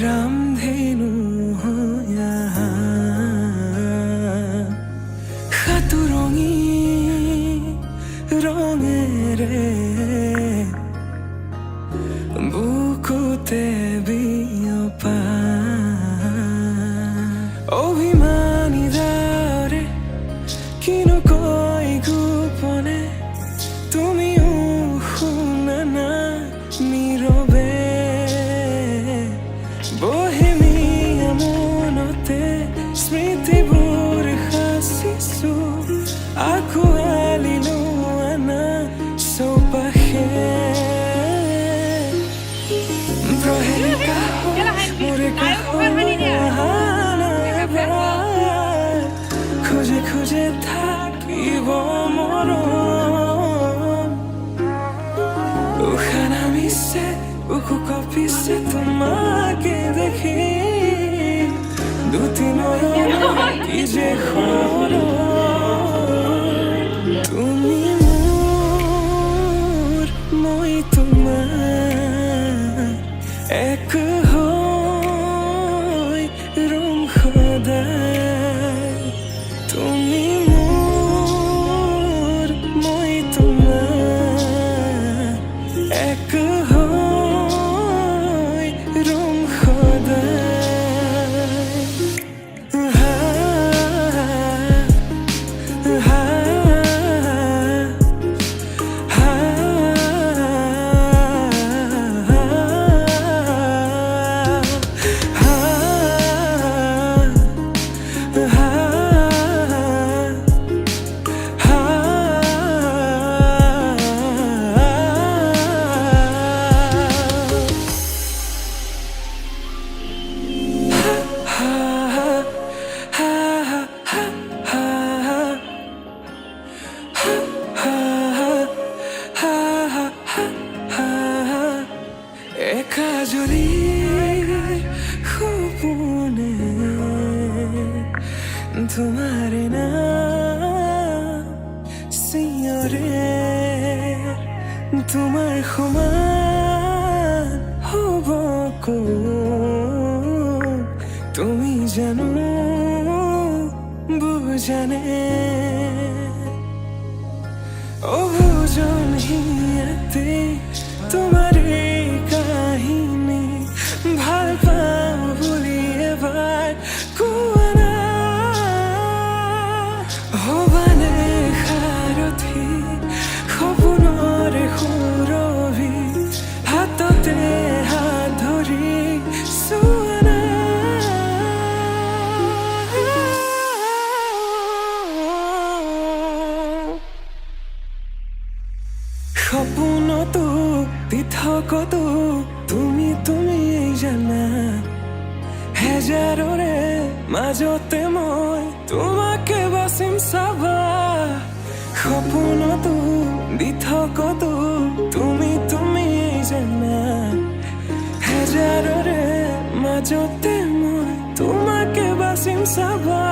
रामधेनु हो यहाँ खातुरंगी रंगेरे बुकुते बियोपा অভিমানী দারে কিনো কই গোপনে তুমিও শুনা না নীরবে বহেমিয়া মনতে স্মৃতিবোৰ সাঁচিছো আঁকোৱালিলো আনা চৌপাশে প্ৰহেলিকা মোৰে খুঁজে খুঁজে থাকিব মরম উশাহ নামিছে বুকু কঁপিছে তোমাকে দেখি দুটি নয়ন কি যে তুমি মোৰ মই তোমাৰ এক হৈ ৰম সদায় তুমি মোৰ মই তোমাৰ এক হৈ ৰম সদায় কাজলি সপোনে তোমার নাম সিঁয়ৰে তোমাৰ সমান হ'ব কোন তুমি জানো বুজানে অবুজন হিয়াতে তোমার কাহিনী ভাল পাওঁ বুলি এবাৰ কোৱা না হবানে সাৰথি সপোনৰে সুৰভি হাততে হাত ধৰি চোৱা না সপোনতো পৃথকতো তুমি জানা হেজাৰৰে মাজতে মই তোমাকে বাচিম চাবা সপোনতো পৃথকতো তুমি জানা হেজাৰৰে মাজতে মই তোমাকে বাচিম চাবা